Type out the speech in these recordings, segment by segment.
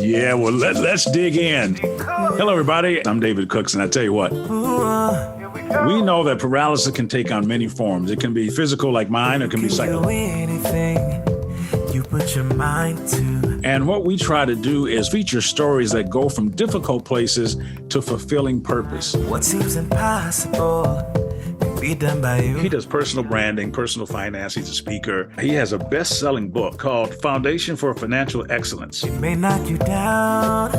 Yeah, well, let's dig in. Hello, everybody. I'm David Cooks, and I tell you what, we know that paralysis can take on many forms. It can be physical like mine, or it can be psychological. You put your mind to. And what we try to do is feature stories that go from difficult places to fulfilling purpose. What seems impossible can be done by you. He does personal branding, personal finance. He's a speaker. He has a best-selling book called Foundation for Financial Excellence. It may knock you down,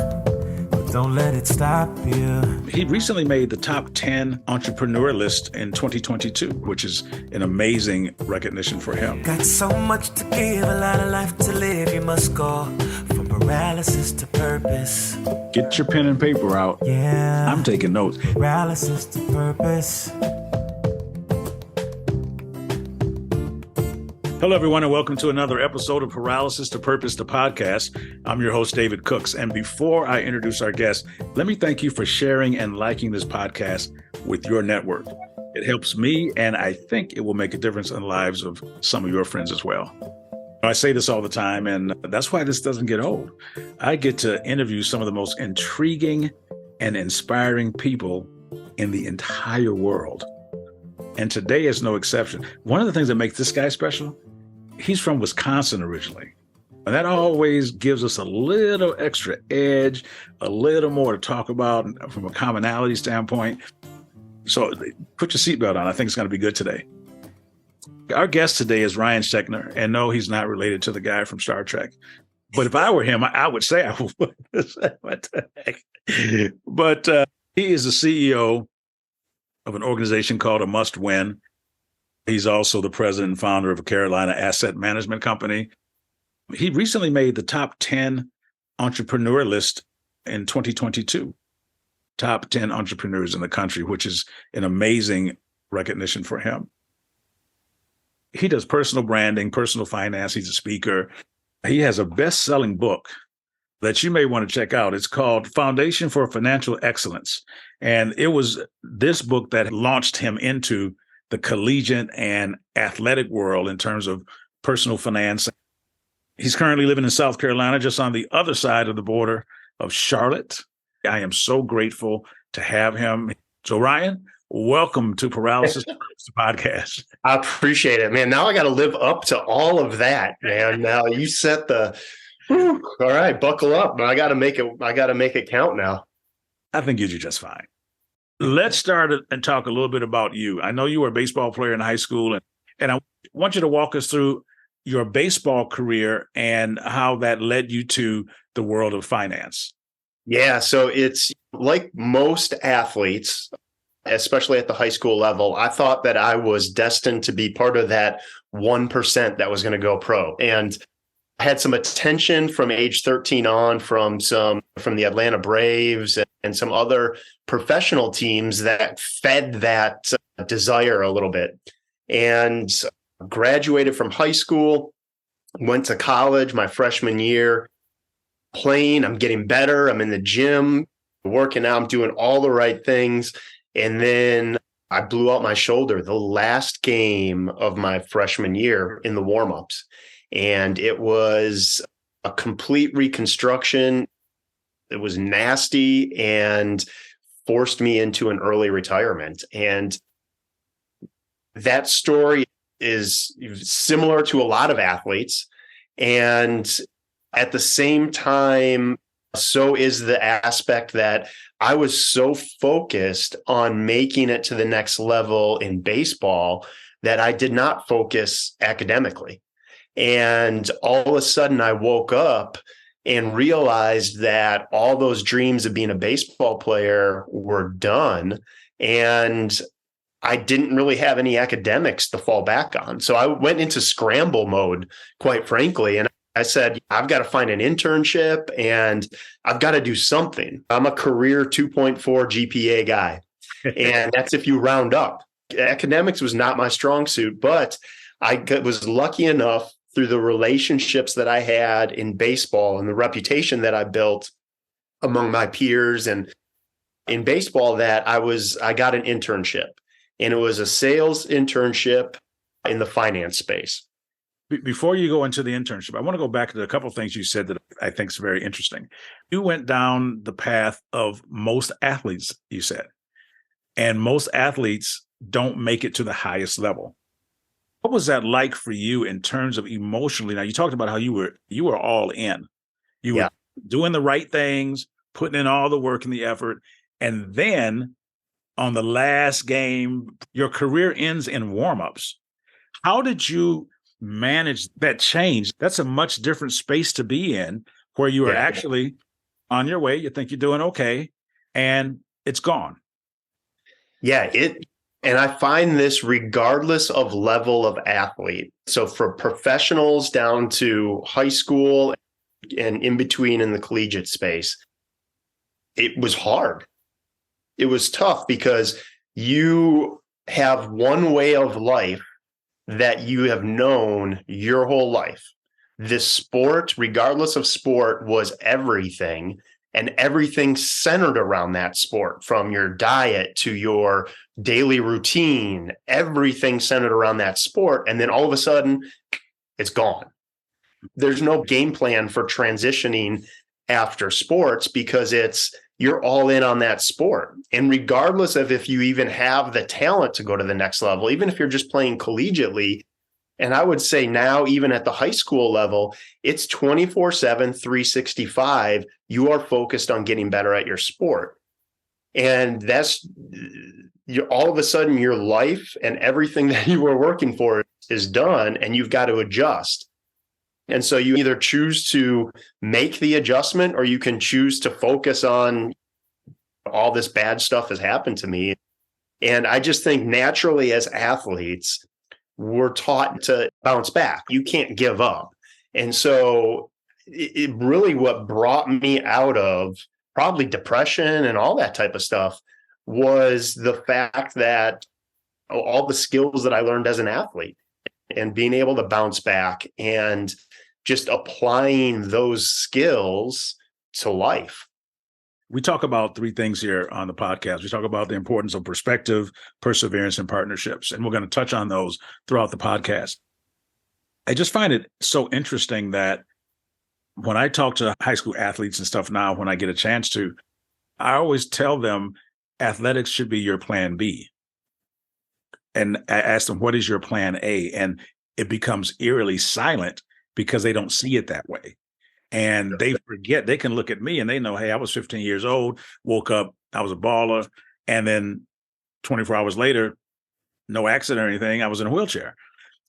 but don't let it stop you. He recently made the top 10 entrepreneur list in 2022, which is an amazing recognition for him. Got so much to give, a lot of life to live. You must go from paralysis to purpose. Get your pen and paper out. Yeah, I'm taking notes. Paralysis to purpose. Hello, everyone, and welcome to another episode of Paralysis to Purpose, the podcast. I'm your host, David Cooks. And before I introduce our guest, let me thank you for sharing and liking this podcast with your network. It helps me, and I think it will make a difference in the lives of some of your friends as well. I say this all the time, and that's why this doesn't get old. I get to interview some of the most intriguing and inspiring people in the entire world. And today is no exception. One of the things that makes this guy special, he's from Wisconsin originally. And that always gives us a little extra edge, a little more to talk about from a commonality standpoint. So put your seatbelt on. I think it's going to be good today. Our guest today is Ryan Schachtner. And no, he's not related to the guy from Star Trek. But if I were him, I would say I would. What the heck? But he is the CEO of an organization called A Must Win. He's also the president and founder of a Carolina asset management company. He recently made the top 10 entrepreneur list in 2022. Top 10 entrepreneurs in the country, which is an amazing recognition for him. He does personal branding, personal finance. He's a speaker. He has a best-selling book that you may want to check out. It's called Foundation for Financial Excellence. And it was this book that launched him into the collegiate and athletic world in terms of personal finance. He's currently living in South Carolina, just on the other side of the border of Charlotte. I am so grateful to have him. So Ryan, welcome to Paralysis Podcast. I appreciate it, man. Now I got to live up to all of that, man. Now you set the, all right, buckle up. I got to make it count now. I think you do just fine. Let's start and talk a little bit about you. I know you were a baseball player in high school, and I want you to walk us through your baseball career and how that led you to the world of finance. Yeah, so it's like most athletes, especially at the high school level, I thought that I was destined to be part of that 1% that was going to go pro. And I had some attention from age 13 on from the Atlanta Braves and some other professional teams that fed that desire a little bit. And graduated from high school, went to college my freshman year, playing. I'm getting better. I'm in the gym, working out. I'm doing all the right things. And then I blew out my shoulder the last game of my freshman year in the warmups. And it was a complete reconstruction. It was nasty and forced me into an early retirement. And that story is similar to a lot of athletes. And at the same time, so is the aspect that I was so focused on making it to the next level in baseball that I did not focus academically. And all of a sudden I woke up and realized that all those dreams of being a baseball player were done. And I didn't really have any academics to fall back on. So I went into scramble mode, quite frankly. And I said, I've got to find an internship and I've got to do something. I'm a career 2.4 GPA guy. And that's if you round up. Academics was not my strong suit, but I was lucky enough through the relationships that I had in baseball and the reputation that I built among my peers and in baseball that I got an internship, and it was a sales internship in the finance space. Before you go into the internship, I want to go back to a couple of things you said that I think is very interesting. You went down the path of most athletes, you said, and most athletes don't make it to the highest level. What was that like for you in terms of emotionally? Now, you talked about how you were all in. You were doing the right things, putting in all the work and the effort, and then on the last game, your career ends in warmups. How did you manage that change? That's a much different space to be in, where you are actually on your way. You think you're doing okay, and it's gone. Yeah, and I find this regardless of level of athlete. So for professionals down to high school and in between in the collegiate space, it was hard. It was tough because you have one way of life that you have known your whole life. This sport, regardless of sport, was everything, and everything centered around that sport, from your diet to your daily routine, everything centered around that sport. And then all of a sudden, it's gone. There's no game plan for transitioning after sports because you're all in on that sport. And regardless of if you even have the talent to go to the next level, even if you're just playing collegiately, and I would say now, even at the high school level, it's 24/7, 365. You are focused on getting better at your sport. And all of a sudden your life and everything that you were working for is done, and you've got to adjust. And so you either choose to make the adjustment, or you can choose to focus on all this bad stuff has happened to me. And I just think naturally as athletes, we're taught to bounce back. You can't give up. And so it really, what brought me out of probably depression and all that type of stuff was the fact that all the skills that I learned as an athlete and being able to bounce back and just applying those skills to life. We talk about three things here on the podcast. We talk about the importance of perspective, perseverance, and partnerships. And we're going to touch on those throughout the podcast. I just find it so interesting that when I talk to high school athletes and stuff now, when I get a chance to, I always tell them athletics should be your plan B. And I ask them, what is your plan A? And it becomes eerily silent because they don't see it that way. And they forget. They can look at me and they know, hey, I was 15 years old, woke up, I was a baller. And then 24 hours later, no accident or anything, I was in a wheelchair.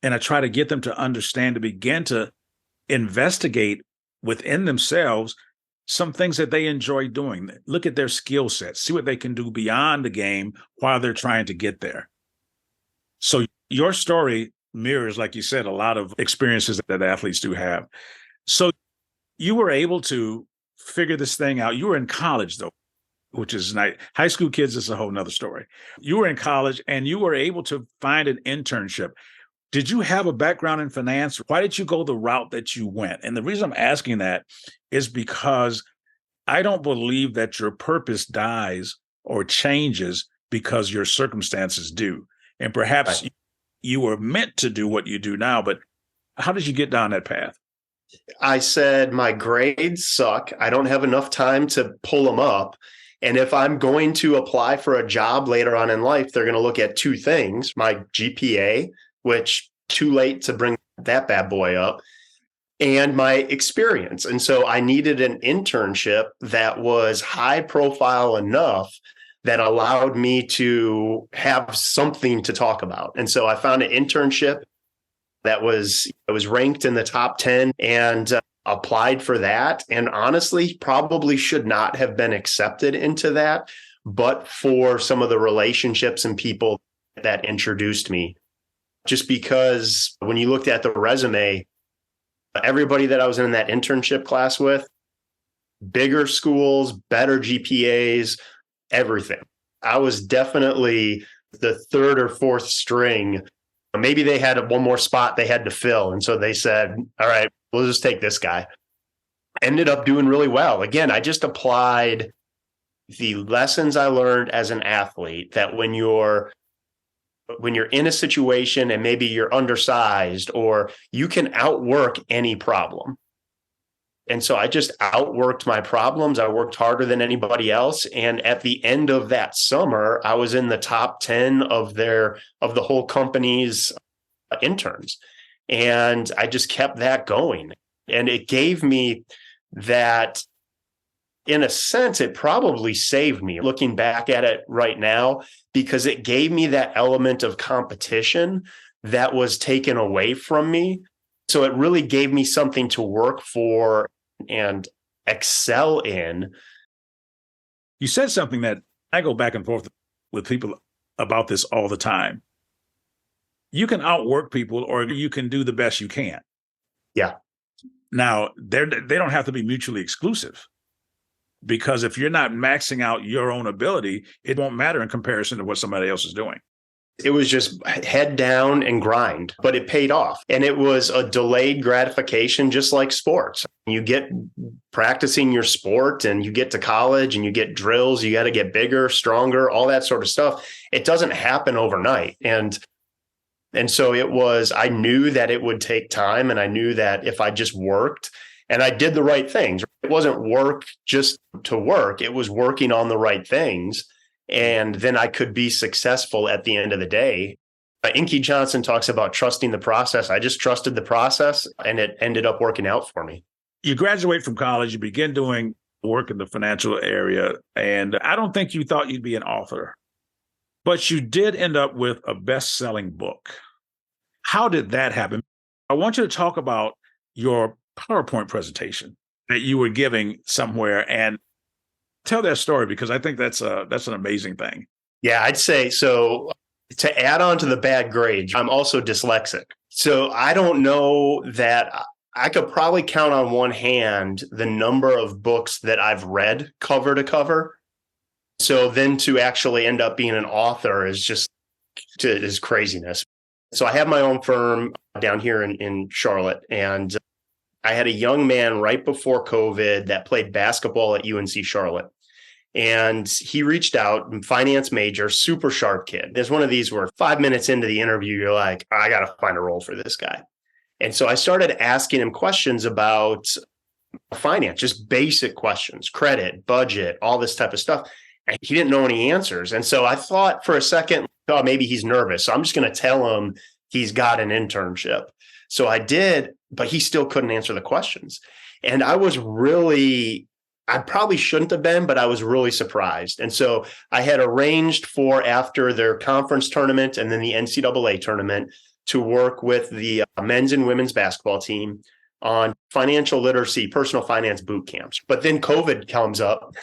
And I try to get them to understand, to begin to investigate within themselves some things that they enjoy doing. Look at their skill sets, see what they can do beyond the game while they're trying to get there. So your story mirrors, like you said, a lot of experiences that athletes do have. So you were able to figure this thing out. You were in college, though, which is nice. High school kids is a whole nother story. You were in college and you were able to find an internship. Did you have a background in finance? Why did you go the route that you went? And the reason I'm asking that is because I don't believe that your purpose dies or changes because your circumstances do. And perhaps you were meant to do what you do now, but how did you get down that path? I said, my grades suck. I don't have enough time to pull them up. And if I'm going to apply for a job later on in life, they're going to look at two things: my GPA, which too late to bring that bad boy up, and my experience. And so I needed an internship that was high profile enough that allowed me to have something to talk about. And so I found an internship that was ranked in the top 10 and applied for that. And honestly, probably should not have been accepted into that, but for some of the relationships and people that introduced me. Just because when you looked at the resume, everybody that I was in that internship class with, bigger schools, better GPAs, everything. I was definitely the third or fourth string. Maybe they had one more spot they had to fill. And so they said, all right, we'll just take this guy. Ended up doing really well. Again, I just applied the lessons I learned as an athlete, that when you're when you're in a situation and maybe you're undersized or you can outwork any problem. And so I just outworked my problems. I worked harder than anybody else. And at the end of that summer, I was in the top 10 of the whole company's interns. And I just kept that going. And it gave me that, in a sense, it probably saved me looking back at it right now, because it gave me that element of competition that was taken away from me. So it really gave me something to work for and excel in. You said something that I go back and forth with people about this all the time. You can outwork people or you can do the best you can. Yeah. Now, they don't have to be mutually exclusive, because if you're not maxing out your own ability, it won't matter in comparison to what somebody else is doing. It was just head down and grind, but it paid off. And it was a delayed gratification, just like sports. You get practicing your sport and you get to college and you get drills, you got to get bigger, stronger, all that sort of stuff. It doesn't happen overnight. And so it was, I knew that it would take time. And I knew that if I just worked and I did the right things, it wasn't work just to work. It was working on the right things. And then I could be successful at the end of the day. Inky Johnson talks about trusting the process. I just trusted the process and it ended up working out for me. You graduate from college, you begin doing work in the financial area. And I don't think you thought you'd be an author, but you did end up with a best-selling book. How did that happen? I want you to talk about your PowerPoint presentation that you were giving somewhere and tell that story, because I think that's an amazing thing. Yeah, I'd say so. To add on to the bad grades, I'm also dyslexic. So I don't know that I could probably count on one hand the number of books that I've read cover to cover. So then to actually end up being an author is craziness. So I have my own firm down here in Charlotte, and I had a young man right before COVID that played basketball at UNC Charlotte. And he reached out, finance major, super sharp kid. There's one of these where 5 minutes into the interview, you're like, I got to find a role for this guy. And so I started asking him questions about finance, just basic questions, credit, budget, all this type of stuff. And he didn't know any answers. And so I thought for a second, oh, maybe he's nervous. So I'm just going to tell him he's got an internship. So I did, but he still couldn't answer the questions. And I probably shouldn't have been, but I was really surprised. And so I had arranged for, after their conference tournament and then the NCAA tournament, to work with the men's and women's basketball team on financial literacy, personal finance boot camps. But then COVID comes up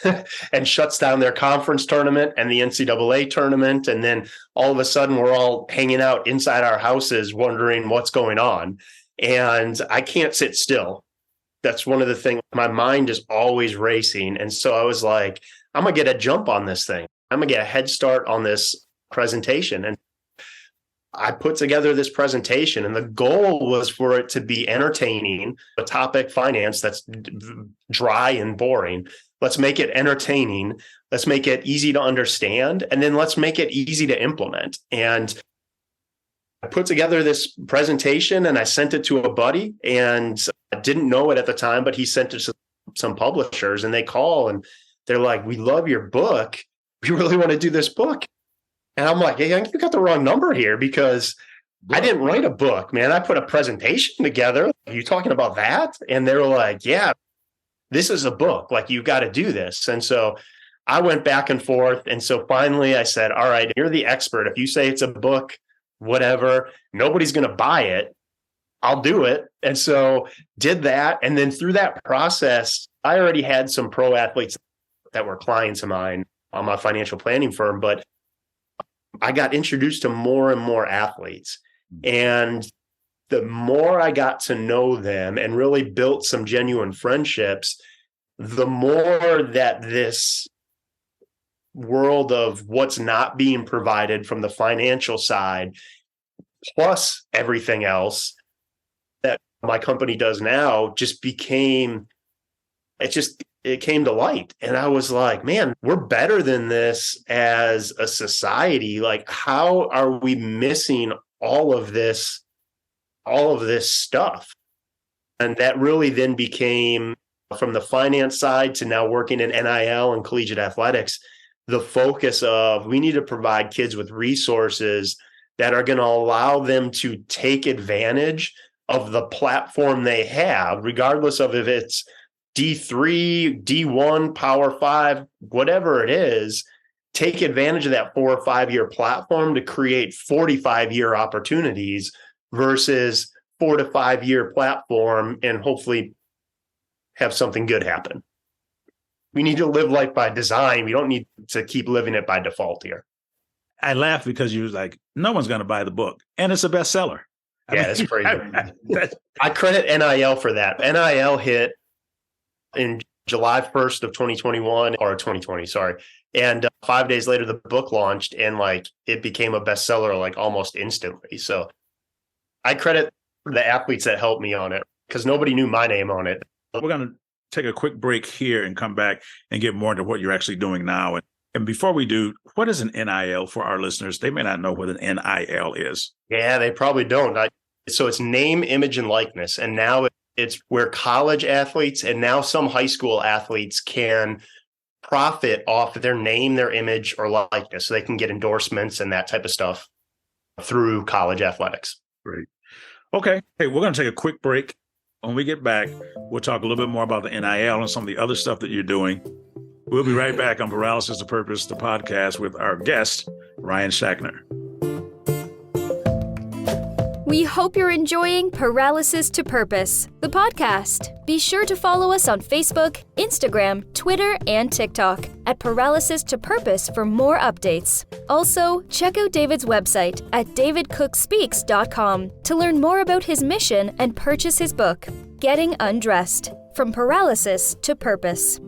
and shuts down their conference tournament and the NCAA tournament. And then all of a sudden we're all hanging out inside our houses wondering what's going on. And I can't sit still. That's one of the things. My mind is always racing. And so I was like, I'm going to get a jump on this thing. I'm going to get a head start on this presentation. And I put together this presentation, and the goal was for it to be entertaining. A topic, finance, that's dry and boring. Let's make it entertaining. Let's make it easy to understand. And then let's make it easy to implement. And I put together this presentation and I sent it to a buddy, and I didn't know it at the time, but he sent it to some publishers, and they call and they're like, we love your book. We really want to do this book. And I'm like, hey, you got the wrong number here, because I didn't write a book, man. I put a presentation together. Are you talking about that? And they were like, yeah, this is a book. Like, you got to do this. And so I went back and forth. And so finally I said, all right, you're the expert. If you say it's a book, whatever, nobody's going to buy it, I'll do it. And so did that. And then through that process, I already had some pro athletes that were clients of mine on my financial planning firm, but I got introduced to more and more athletes. And the more I got to know them and really built some genuine friendships, the more that this world of what's not being provided from the financial side, plus everything else that my company does now, just became, it it came to light. And I was like, man, we're better than this as a society. Like, how are we missing all of this stuff? And that really then became, from the finance side to now working in NIL and collegiate athletics, the focus of we need to provide kids with resources that are going to allow them to take advantage of the platform they have, regardless of if it's D3, D1, Power 5, whatever it is. Take advantage of that 4 or 5 year platform to create 45-year opportunities versus 4 to 5 year platform and hopefully have something good happen. We need to live life by design. We don't need to keep living it by default here. I laugh because you was like, no one's going to buy the book. And it's a bestseller. That's crazy. I credit NIL for that. NIL hit in July 1st of 2021 or 2020, sorry. And 5 days later, the book launched and like it became a bestseller like almost instantly. So I credit the athletes that helped me on it because nobody knew my name on it. We're going to take a quick break here and come back and get more into what you're actually doing now. And before we do, what is an NIL for our listeners? They may not know what an NIL is. Yeah, they probably don't. So it's name, image, and likeness. And now it's where college athletes and now some high school athletes can profit off their name, their image, or likeness. So they can get endorsements and that type of stuff through college athletics. Great. Okay. Hey, we're going to take a quick break. When we get back, we'll talk a little bit more about the NIL and some of the other stuff that you're doing. We'll be right back on Paralysis to Purpose, the podcast with our guest, Ryan Schachtner. We hope you're enjoying Paralysis to Purpose, the podcast. Be sure to follow us on Facebook, Instagram, Twitter, and TikTok at Paralysis to Purpose for more updates. Also, check out David's website at davidcookspeaks.com to learn more about his mission and purchase his book, Getting Undressed, From Paralysis to Purpose.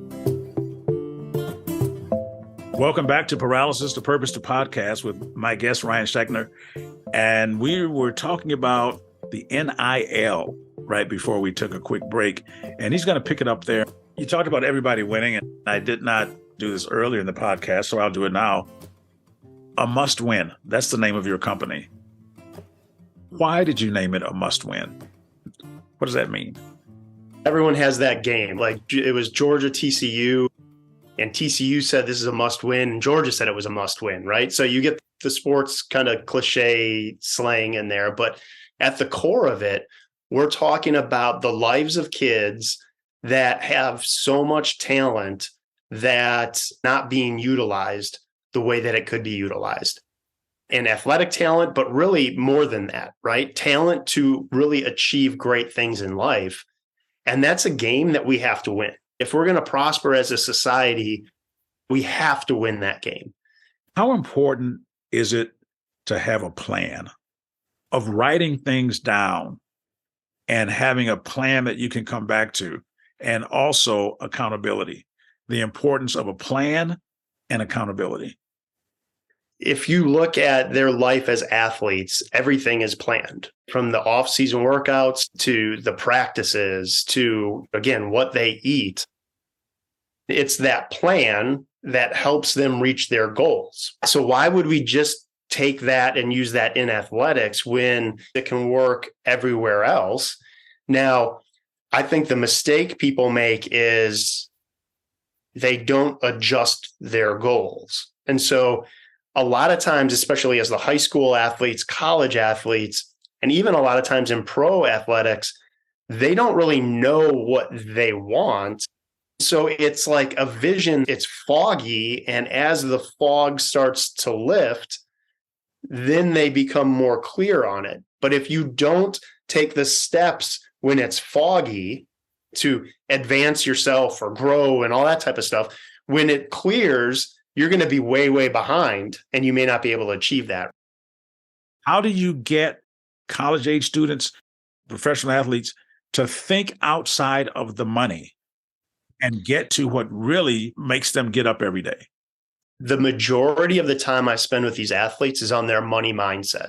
Welcome back to Paralysis to Purpose, the podcast with my guest, Ryan Schachtner. And we were talking about the NIL right before we took a quick break. And he's going to pick it up there. You talked about everybody winning, and I did not do this earlier in the podcast, so I'll do it now. A must win. That's the name of your company. Why did you name it a must win? What does that mean? Everyone has that game. Like it was Georgia, TCU. And TCU said this is a must win. And Georgia said it was a must win, right? So you get the sports kind of cliche slang in there. But at the core of it, we're talking about the lives of kids that have so much talent that's not being utilized the way that it could be utilized. And athletic talent, but really more than that, right? Talent to really achieve great things in life. And that's a game that we have to win. If we're going to prosper as a society, we have to win that game. How important is it to have a plan of writing things down and having a plan that you can come back to, and also accountability, the importance of a plan and accountability? If you look at their life as athletes, everything is planned, from the off-season workouts to the practices to, again, what they eat. It's that plan that helps them reach their goals. So why would we just take that and use that in athletics when it can work everywhere else? Now, I think the mistake people make is they don't adjust their goals. And so a lot of times, especially as the high school athletes, college athletes, and even a lot of times in pro athletics, they don't really know what they want. So it's like a vision, it's foggy. And as the fog starts to lift, then they become more clear on it. But if you don't take the steps when it's foggy to advance yourself or grow and all that type of stuff, when it clears, you're going to be way, way behind, and you may not be able to achieve that. How do you get college age students, professional athletes, to think outside of the money and get to what really makes them get up every day? The majority of the time I spend with these athletes is on their money mindset.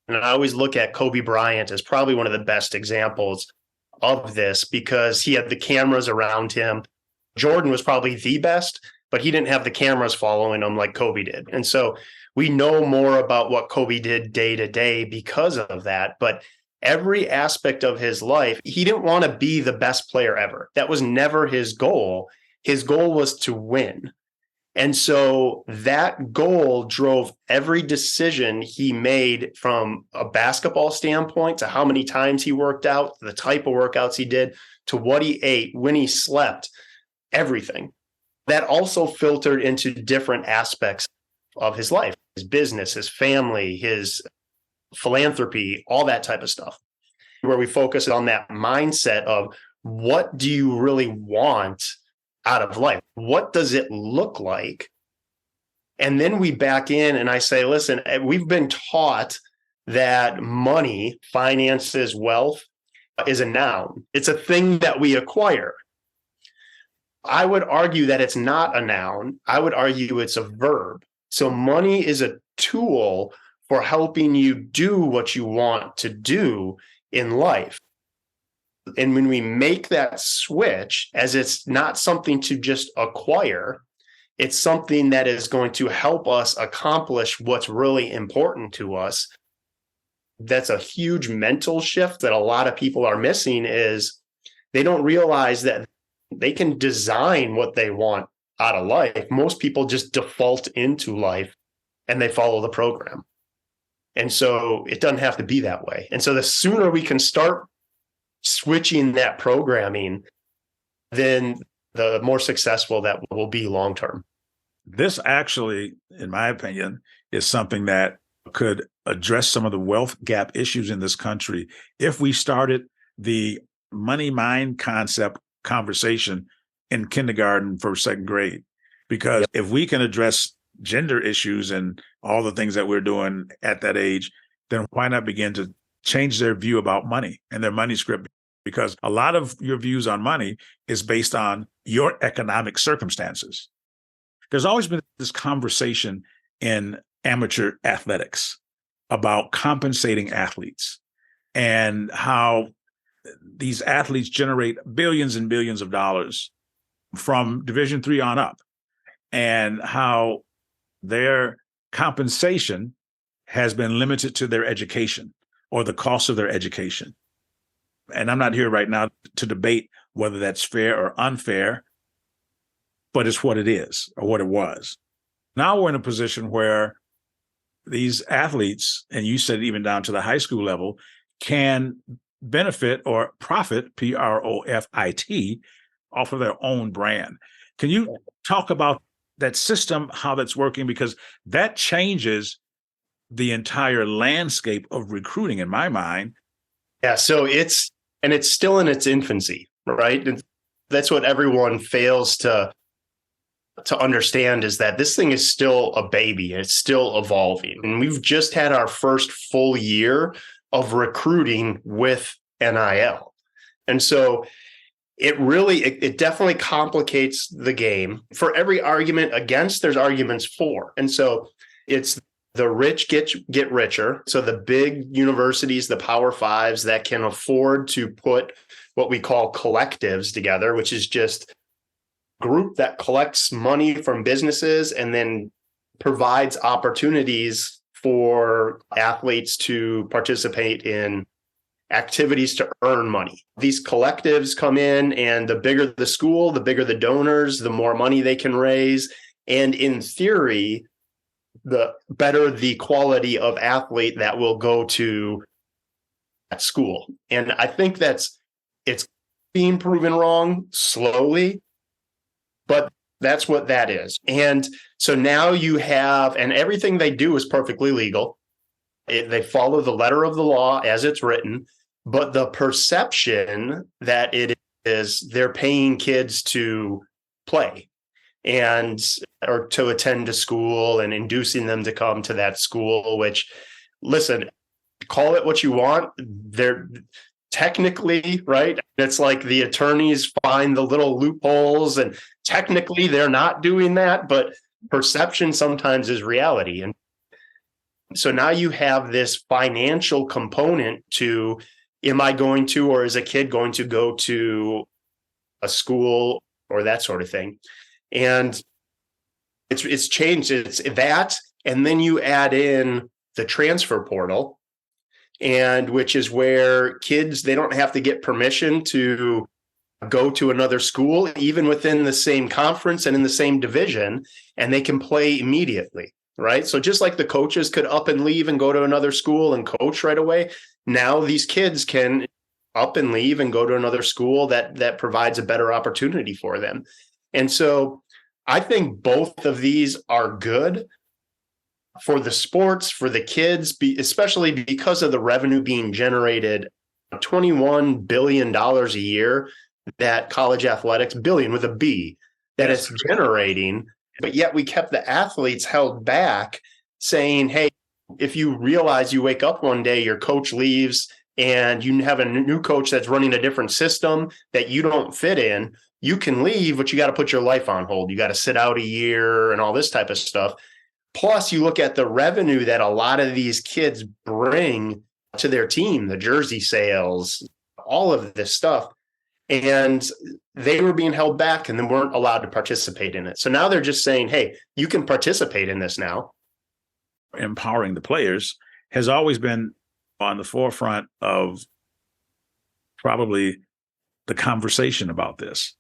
And I always look at Kobe Bryant as probably one of the best examples of this, because he had the cameras around him. Jordan was probably the best, but he didn't have the cameras following him like Kobe did. And so we know more about what Kobe did day to day because of that. But every aspect of his life, he didn't want to be the best player ever. That was never his goal. His goal was to win. And so that goal drove every decision he made, from a basketball standpoint to how many times he worked out, the type of workouts he did, to what he ate, when he slept, everything. That also filtered into different aspects of his life, his business, his family, his philanthropy, all that type of stuff, where we focus on that mindset of what do you really want out of life? What does it look like? And then we back in and I say, listen, we've been taught that money, finances, wealth is a noun. It's a thing that we acquire. I would argue that it's not a noun. I would argue it's a verb. So money is a tool for helping you do what you want to do in life. And when we make that switch, as it's not something to just acquire, it's something that is going to help us accomplish what's really important to us. That's a huge mental shift that a lot of people are missing, is they don't realize that they can design what they want out of life. Most people just default into life and they follow the program. And so it doesn't have to be that way. And so the sooner we can start switching that programming, then the more successful that will be long term. This actually, in my opinion, is something that could address some of the wealth gap issues in this country if we started the money mind concept conversation in kindergarten, first, second grade. Because if we can address gender issues and all the things that we're doing at that age, then why not begin to change their view about money and their money script? Because a lot of your views on money is based on your economic circumstances. There's always been this conversation in amateur athletics about compensating athletes and how these athletes generate billions and billions of dollars from Division III on up, and how their compensation has been limited to their education or the cost of their education. And I'm not here right now to debate whether that's fair or unfair, but it's what it is or what it was. Now we're in a position where these athletes, and you said even down to the high school level, can benefit or profit, profit, off of their own brand. Can you talk about that system, how that's working? Because that changes the entire landscape of recruiting in my mind. Yeah, so it's still in its infancy, right? And that's what everyone fails to understand, is that this thing is still a baby. It's still evolving. And we've just had our first full year of recruiting with NIL. And so it definitely complicates the game. For every argument against, there's arguments for. And so it's the rich get richer. So the big universities, the Power Fives that can afford to put what we call collectives together, which is just a group that collects money from businesses and then provides opportunities for athletes to participate in activities to earn money. These collectives come in, and the bigger the school, the bigger the donors, the more money they can raise. And in theory, the better the quality of athlete that will go to that school. And I think it's being proven wrong slowly, but that's what that is. And so now you have, and everything they do is perfectly legal. They follow the letter of the law as it's written, but the perception that it is they're paying kids to play or to attend a school and inducing them to come to that school, which, listen, call it what you want. They're technically, right? It's like the attorneys find the little loopholes, and technically they're not doing that, but perception sometimes is reality. And so now you have this financial component to, am I going to, or is a kid going to go to a school or that sort of thing. And it's changed. It's that, and then you add in the transfer portal, and which is where kids, they don't have to get permission to go to another school, even within the same conference and in the same division, and they can play immediately, right? So just like the coaches could up and leave and go to another school and coach right away, now these kids can up and leave and go to another school that provides a better opportunity for them. And so I think both of these are good for the sports, for the kids, especially because of the revenue being generated, $21 billion a year that college athletics, billion with a B, that it's generating. But yet we kept the athletes held back, saying, hey, if you realize you wake up one day, your coach leaves, and you have a new coach that's running a different system that you don't fit in, you can leave, but you got to put your life on hold. You got to sit out a year and all this type of stuff. Plus, you look at the revenue that a lot of these kids bring to their team, the jersey sales, all of this stuff. And they were being held back and then weren't allowed to participate in it. So now they're just saying, hey, you can participate in this now. Empowering the players has always been on the forefront of probably the conversation about this.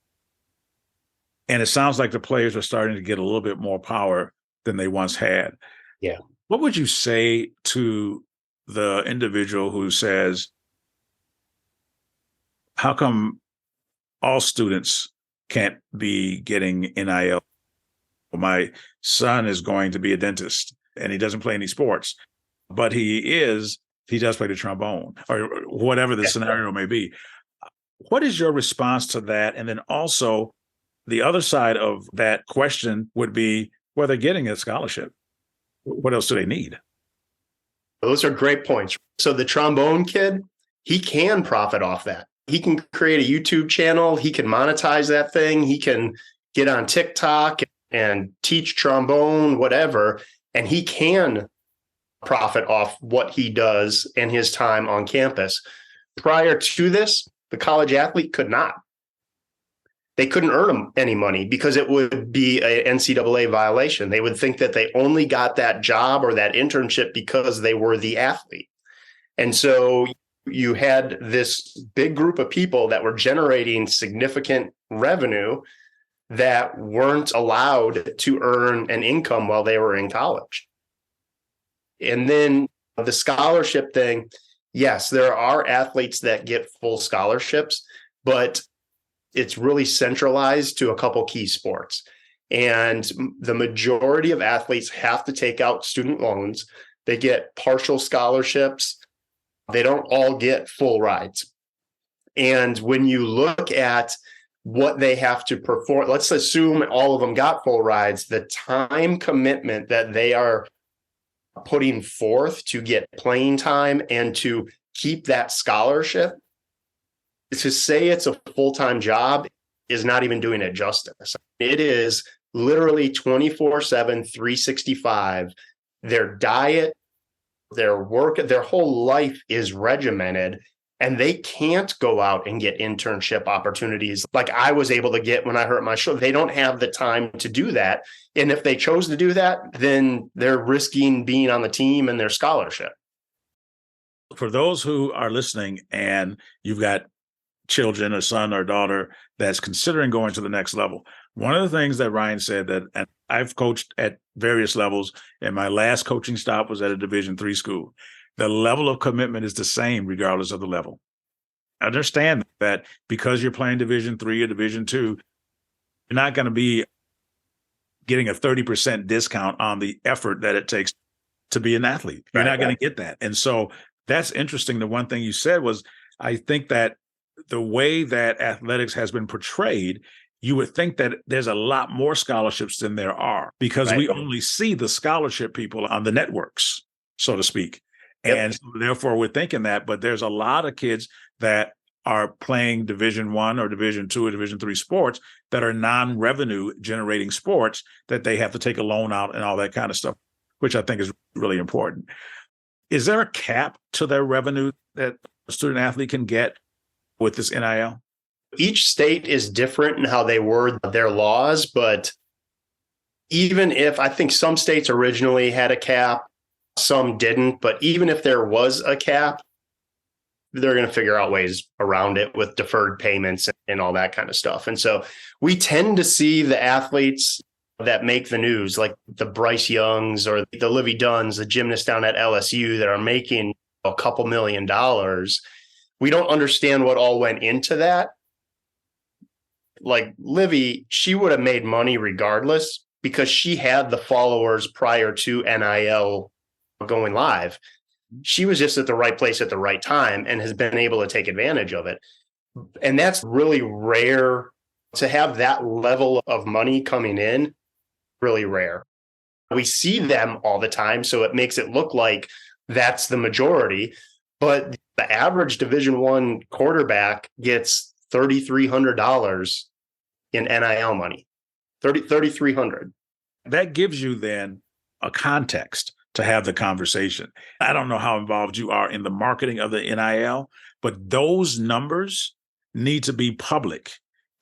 And it sounds like the players are starting to get a little bit more power than they once had. Yeah. What would you say to the individual who says, how come all students can't be getting NIL? My son is going to be a dentist and he doesn't play any sports, but he does play the trombone or whatever the scenario may be. What is your response to that? And then also the other side of that question would be, well, they're getting a scholarship. What else do they need? Those are great points. So the trombone kid, he can profit off that. He can create a YouTube channel. He can monetize that thing. He can get on TikTok and teach trombone, whatever, and he can profit off what he does and his time on campus. Prior to this, the college athlete could not. They couldn't earn any money because it would be an NCAA violation. They would think that they only got that job or that internship because they were the athlete. And so you had this big group of people that were generating significant revenue that weren't allowed to earn an income while they were in college. And then the scholarship thing, yes, there are athletes that get full scholarships, but it's really centralized to a couple key sports. And the majority of athletes have to take out student loans. They get partial scholarships. They don't all get full rides. And when you look at what they have to perform, let's assume all of them got full rides, the time commitment that they are putting forth to get playing time and to keep that scholarship, to say it's a full-time job is not even doing it justice. It is literally 24/7, 365. Their diet, their work, their whole life is regimented, and they can't go out and get internship opportunities like I was able to get when I hurt my shoulder. They don't have the time to do that. And if they chose to do that, then they're risking being on the team and their scholarship. For those who are listening and you've got children, a son or daughter that's considering going to the next level, one of the things that Ryan said that, and I've coached at various levels, and my last coaching stop was at a Division III school. The level of commitment is the same regardless of the level. Understand that because you're playing Division III or Division II, you're not going to be getting a 30% discount on the effort that it takes to be an athlete. You're not going to get that. And so that's interesting. The one thing you said was, I think that the way that athletics has been portrayed, you would think that there's a lot more scholarships than there are because we only see the scholarship people on the networks, so to speak. Yep. And so therefore we're thinking that, but there's a lot of kids that are playing Division I or Division II or Division III sports that are non-revenue generating sports that they have to take a loan out and all that kind of stuff, which I think is really important. Is there a cap to their revenue that a student athlete can get with this NIL? Each state is different in how they word their laws, but even if I think some states originally had a cap, some didn't, but even if there was a cap, they're going to figure out ways around it with deferred payments and all that kind of stuff. And so we tend to see the athletes that make the news, like the Bryce Youngs or the Livy Dunns, the gymnast down at LSU that are making a couple $1 million. We don't understand what all went into that. Like Livy, she would have made money regardless because she had the followers prior to NIL going live. She was just at the right place at the right time and has been able to take advantage of it. And that's really rare to have that level of money coming in, really rare. We see them all the time, so it makes it look like that's the majority. But the average Division I quarterback gets $3,300 in NIL money, $3,300. That gives you then a context to have the conversation. I don't know how involved you are in the marketing of the NIL, but those numbers need to be public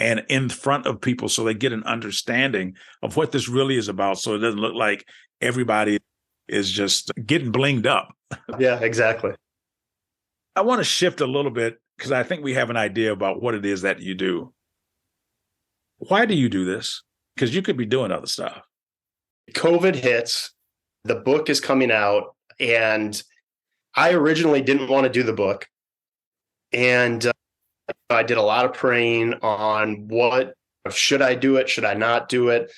and in front of people so they get an understanding of what this really is about, so it doesn't look like everybody is just getting blinged up. Yeah, exactly. I want to shift a little bit because I think we have an idea about what it is that you do. Why do you do this? Because you could be doing other stuff. COVID hits, the book is coming out, and I originally didn't want to do the book. And I did a lot of praying on what, should I do it? Should I not do it?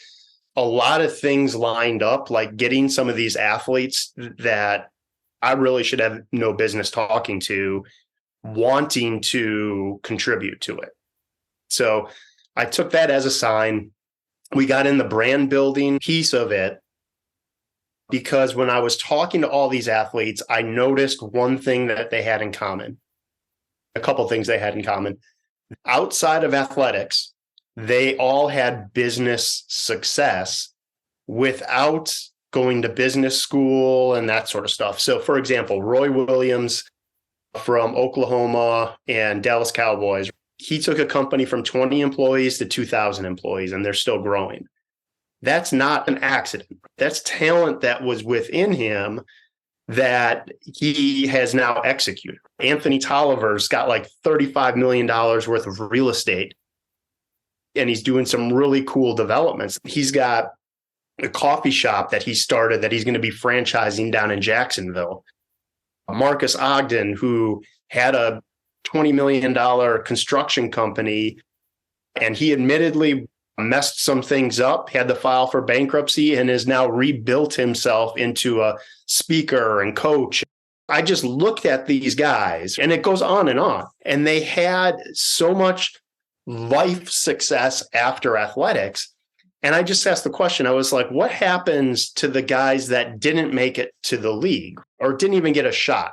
A lot of things lined up, like getting some of these athletes that I really should have no business talking to, wanting to contribute to it. So I took that as a sign. We got in the brand building piece of it because when I was talking to all these athletes, I noticed one thing that they had in common. A couple things they had in common. Outside of athletics, they all had business success without going to business school and that sort of stuff. So, for example, Roy Williams from Oklahoma and Dallas Cowboys, he took a company from 20 employees to 2,000 employees, and they're still growing. That's not an accident. That's talent that was within him that he has now executed. Anthony Tolliver's got like $35 million worth of real estate, and he's doing some really cool developments. He's got a coffee shop that he started that he's going to be franchising down in Jacksonville. Marcus Ogden, who had a $20 million construction company, and he admittedly messed some things up, had to file for bankruptcy, and has now rebuilt himself into a speaker and coach. I just looked at these guys, and it goes on, and they had so much life success after athletics. And I just asked the question, I was like, what happens to the guys that didn't make it to the league or didn't even get a shot?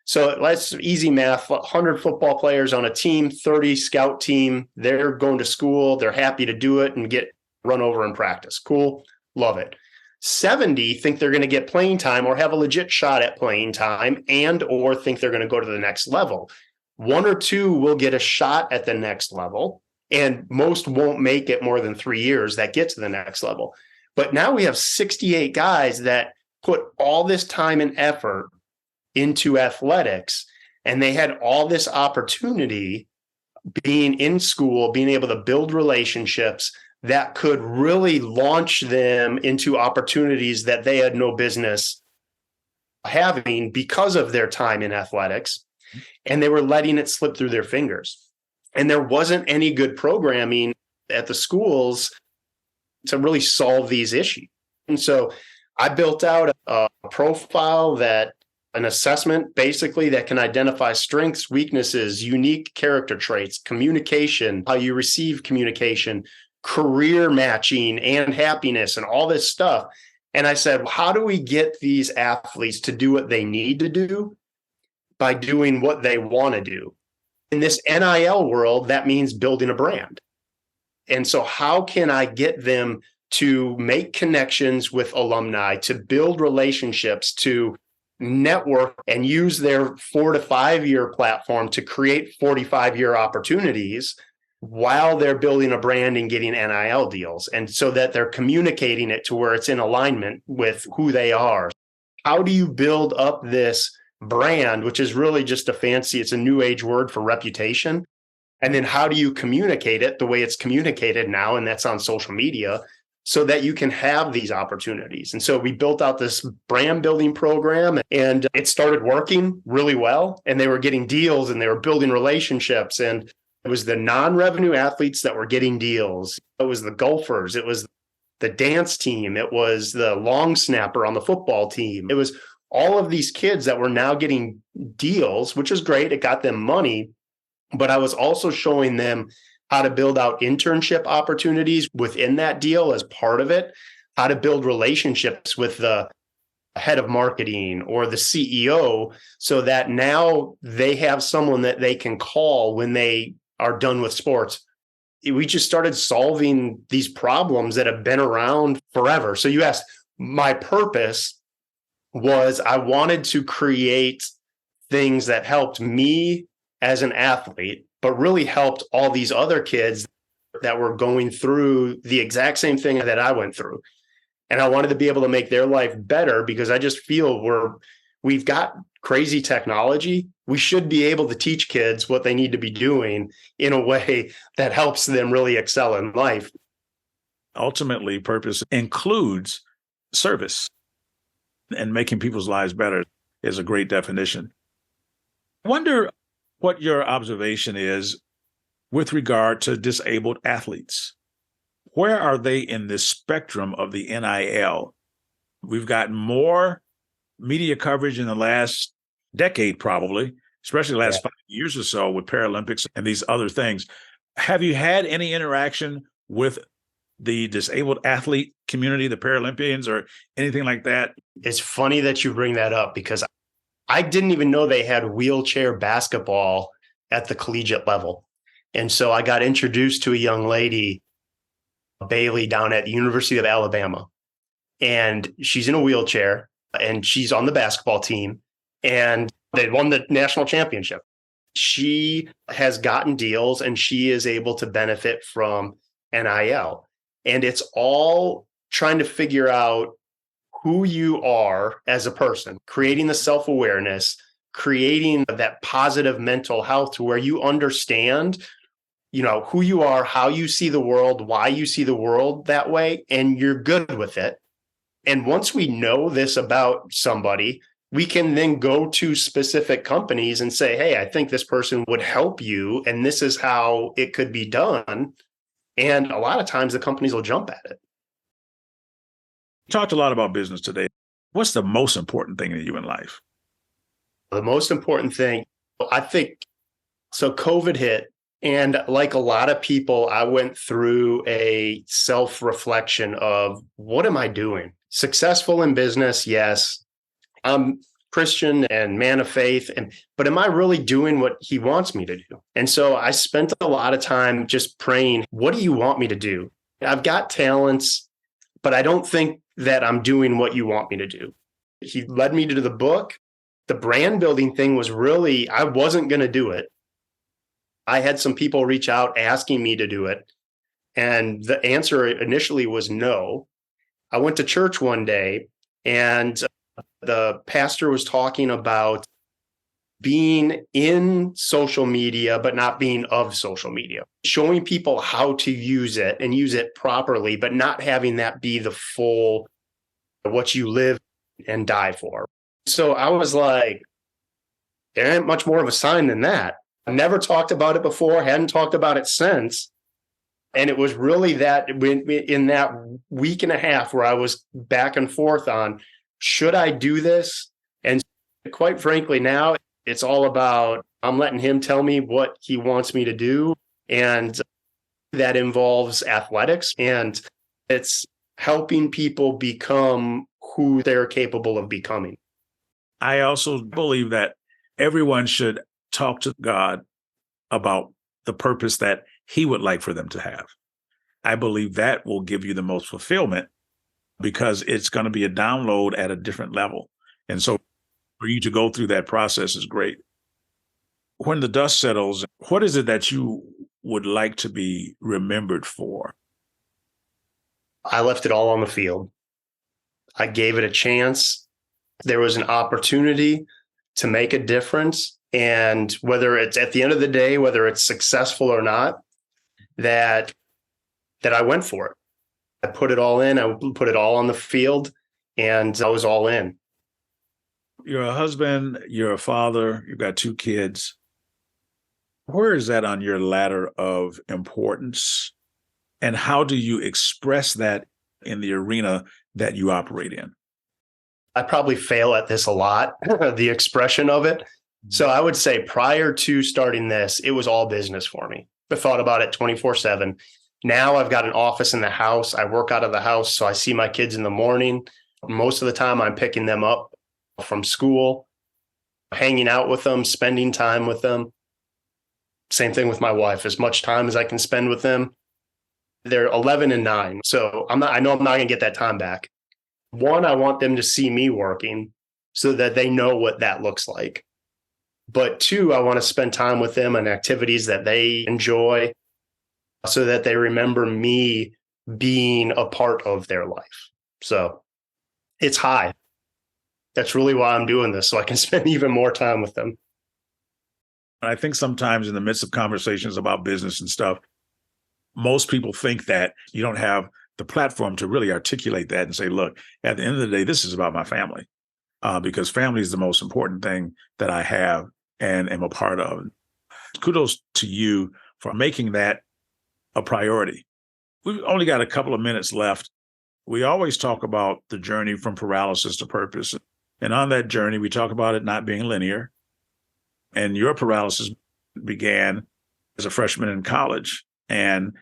So let's easy math, 100 football players on a team, 30 scout team. They're going to school. They're happy to do it and get run over in practice. Cool. Love it. 70 think they're going to get playing time or have a legit shot at playing time and or think they're going to go to the next level. 1 or 2 will get a shot at the next level, and most won't make it more than 3 years that get to the next level. But now we have 68 guys that put all this time and effort into athletics, and they had all this opportunity being in school, being able to build relationships that could really launch them into opportunities that they had no business having because of their time in athletics, and they were letting it slip through their fingers. And there wasn't any good programming at the schools to really solve these issues. And so I built out a profile, that an assessment basically that can identify strengths, weaknesses, unique character traits, communication, how you receive communication, career matching and happiness and all this stuff. And I said, how do we get these athletes to do what they need to do by doing what they want to do? In this NIL world, that means building a brand. And so how can I get them to make connections with alumni, to build relationships, to network and use their 4 to 5 year platform to create 45-year opportunities while they're building a brand and getting NIL deals. And so that they're communicating it to where it's in alignment with who they are. How do you build up this brand, which is really just it's a new age word for reputation? And then how do you communicate it the way it's communicated now? And that's on social media, so that you can have these opportunities. And so we built out this brand building program, and it started working really well. And they were getting deals and they were building relationships. And it was the non-revenue athletes that were getting deals. It was the golfers. It was the dance team. It was the long snapper on the football team. It was all of these kids that were now getting deals, which is great. It got them money. But I was also showing them how to build out internship opportunities within that deal as part of it, how to build relationships with the head of marketing or the CEO, so that now they have someone that they can call when they are done with sports. We just started solving these problems that have been around forever. So you asked, my purpose was I wanted to create things that helped me as an athlete, but really helped all these other kids that were going through the exact same thing that I went through. And I wanted to be able to make their life better, because I just feel we've got crazy technology. We should be able to teach kids what they need to be doing in a way that helps them really excel in life. Ultimately, purpose includes service, and making people's lives better is a great definition. I wonder what your observation is with regard to disabled athletes. Where are they in this spectrum of the NIL? We've got more media coverage in the last decade, probably, especially the last 5 years or so with Paralympics and these other things. Have you had any interaction with the disabled athlete community, the Paralympians, or anything like that? It's funny that you bring that up, because I didn't even know they had wheelchair basketball at the collegiate level. And so I got introduced to a young lady, Bailey, down at the University of Alabama. And she's in a wheelchair and she's on the basketball team, and they won the national championship. She has gotten deals and she is able to benefit from NIL. And it's all trying to figure out who you are as a person, creating the self-awareness, creating that positive mental health to where you understand, who you are, how you see the world, why you see the world that way, and you're good with it. And once we know this about somebody, we can then go to specific companies and say, hey, I think this person would help you, and this is how it could be done. And a lot of times the companies will jump at it. Talked a lot about business today. What's the most important thing to you in life? The most important thing, I think, so COVID hit, and like a lot of people, I went through a self-reflection of, what am I doing? Successful in business, yes. I'm Christian and man of faith, but am I really doing what he wants me to do? And so I spent a lot of time just praying, what do you want me to do? I've got talents, but I don't think that I'm doing what you want me to do. He led me to the book. The brand building thing was really, I wasn't going to do it. I had some people reach out asking me to do it. And the answer initially was no. I went to church one day, and the pastor was talking about being in social media, but not being of social media, showing people how to use it and use it properly, but not having that be the full, what you live and die for. So I was like, there ain't much more of a sign than that. I never talked about it before, hadn't talked about it since. And it was really that in that week and a half where I was back and forth on, should I do this? And quite frankly, now it's all about, I'm letting him tell me what he wants me to do. And that involves athletics, and it's helping people become who they're capable of becoming. I also believe that everyone should talk to God about the purpose that he would like for them to have. I believe that will give you the most fulfillment, because it's going to be a download at a different level. And so for you to go through that process is great. When the dust settles, what is it that you would like to be remembered for? I left it all on the field. I gave it a chance. There was an opportunity to make a difference. And whether it's at the end of the day, whether it's successful or not, that I went for it. I put it all in. I put it all on the field, and I was all in. You're a husband, you're a father, you've got 2 kids. Where is that on your ladder of importance? And how do you express that in the arena that you operate in? I probably fail at this a lot, the expression of it. So I would say prior to starting this, it was all business for me. I thought about it 24/7. Now I've got an office in the house. I work out of the house, so I see my kids in the morning. Most of the time I'm picking them up from school, hanging out with them, spending time with them. Same thing with my wife, as much time as I can spend with them. They're 11 and 9. So I know I'm not going to get that time back. One, I want them to see me working so that they know what that looks like. But 2, I want to spend time with them on activities that they enjoy so that they remember me being a part of their life. So it's high. That's really why I'm doing this, so I can spend even more time with them. I think sometimes in the midst of conversations about business and stuff, most people think that you don't have the platform to really articulate that and say, look, at the end of the day, this is about my family, because family is the most important thing that I have and am a part of. Kudos to you for making that a priority. We've only got a couple of minutes left. We always talk about the journey from paralysis to purpose. And on that journey, we talk about it not being linear. And your paralysis began as a freshman in college, and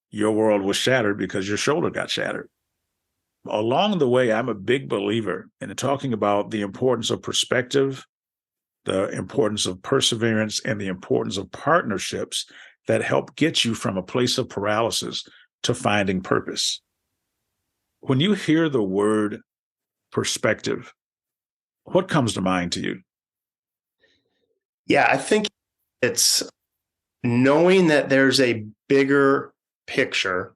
your world was shattered because your shoulder got shattered. Along the way, I'm a big believer in talking about the importance of perspective, the importance of perseverance, and the importance of partnerships that help get you from a place of paralysis to finding purpose. When you hear the word perspective, what comes to mind to you? Yeah, I think it's knowing that there's a bigger picture.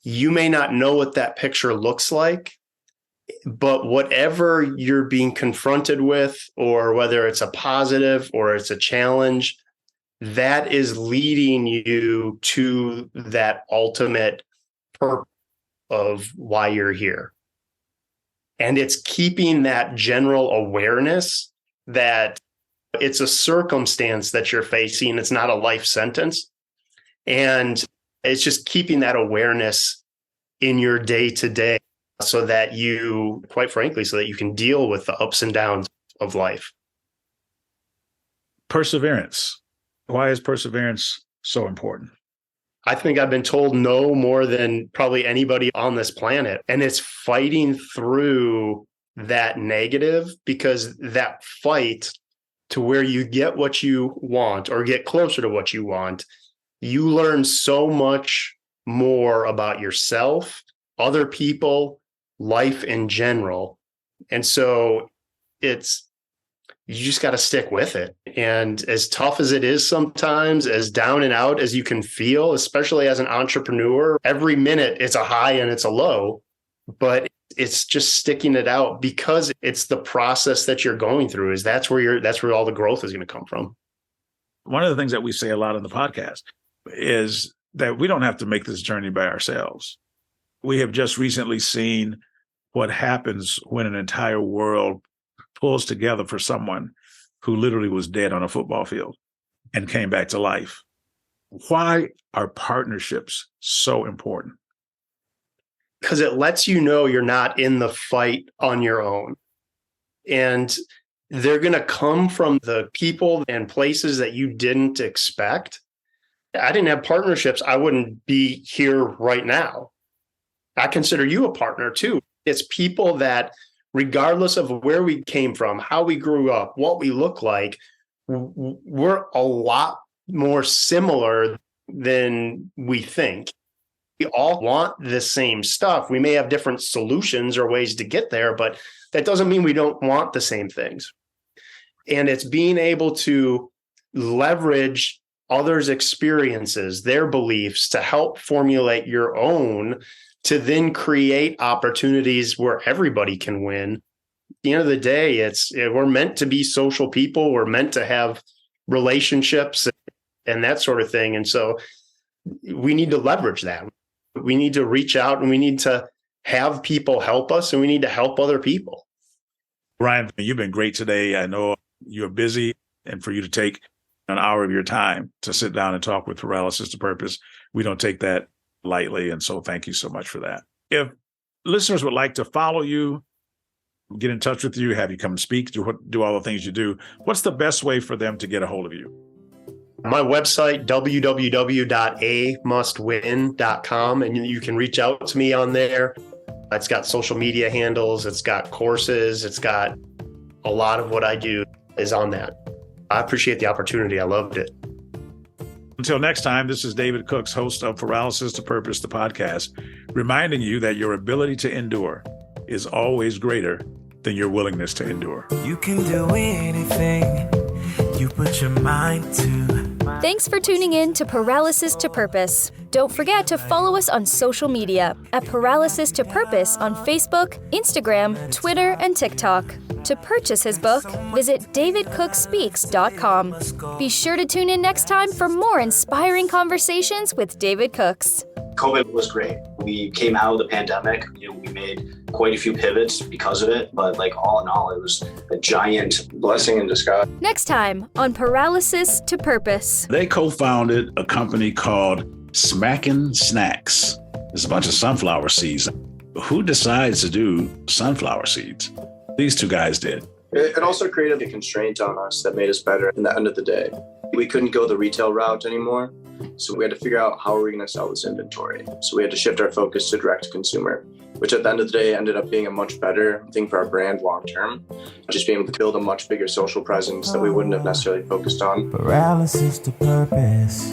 You may not know what that picture looks like, but whatever you're being confronted with, or whether it's a positive or it's a challenge, that is leading you to that ultimate purpose of why you're here. And it's keeping that general awareness that it's a circumstance that you're facing. It's not a life sentence. And it's just keeping that awareness in your day to day so that you, quite frankly, so that you can deal with the ups and downs of life. Perseverance. Why is perseverance so important? I think I've been told no more than probably anybody on this planet. And it's fighting through that negative, because that fight to where you get what you want or get closer to what you want, you learn so much more about yourself, other people, life in general. And so you just got to stick with it. And as tough as it is sometimes, as down and out as you can feel, especially as an entrepreneur, every minute it's a high and it's a low, but it's just sticking it out, because it's the process that you're going through. That's where all the growth is going to come from. One of the things that we say a lot in the podcast is that we don't have to make this journey by ourselves. We have just recently seen what happens when an entire world pulls together for someone who literally was dead on a football field and came back to life. Why are partnerships so important? Because it lets you know you're not in the fight on your own. And they're going to come from the people and places that you didn't expect. I didn't have partnerships, I wouldn't be here right now. I consider you a partner too. It's people that, regardless of where we came from, how we grew up, what we look like, we're a lot more similar than we think. We all want the same stuff. We may have different solutions or ways to get there, but that doesn't mean we don't want the same things. And it's being able to leverage others' experiences, their beliefs, to help formulate your own, to then create opportunities where everybody can win. At the end of the day, we're meant to be social people. We're meant to have relationships and that sort of thing. And so we need to leverage that. We need to reach out and we need to have people help us, and we need to help other people. Ryan, you've been great today. I know you're busy, and for you to take an hour of your time to sit down and talk with Paralysis to Purpose, we don't take that lightly. And so thank you so much for that. If listeners would like to follow you, get in touch with you, have you come speak, do all the things you do, what's the best way for them to get a hold of you? My website, www.amustwin.com, and you can reach out to me on there. It's got social media handles, it's got courses, it's got a lot of what I do is on that. I appreciate the opportunity. I loved it. Until next time, this is David Cooks, host of Paralysis to Purpose, the podcast, reminding you that your ability to endure is always greater than your willingness to endure. You can do anything you put your mind to. Thanks for tuning in to Paralysis to Purpose. Don't forget to follow us on social media at Paralysis to Purpose on Facebook, Instagram, Twitter, and TikTok. To purchase his book, visit davidcookspeaks.com. Be sure to tune in next time for more inspiring conversations with David Cooks. COVID was great. We came out of the pandemic. We made quite a few pivots because of it, but all in all, it was a giant blessing in disguise. Next time on Paralysis to Purpose. They co-founded a company called Smackin' Snacks. It's a bunch of sunflower seeds. Who decides to do sunflower seeds? These two guys did. It also created a constraint on us that made us better in the end of the day. We couldn't go the retail route anymore, so we had to figure out how are we going to sell this inventory. So we had to shift our focus to direct to consumer, which at the end of the day ended up being a much better thing for our brand long term. Just being able to build a much bigger social presence that we wouldn't have necessarily focused on. Paralysis to Purpose.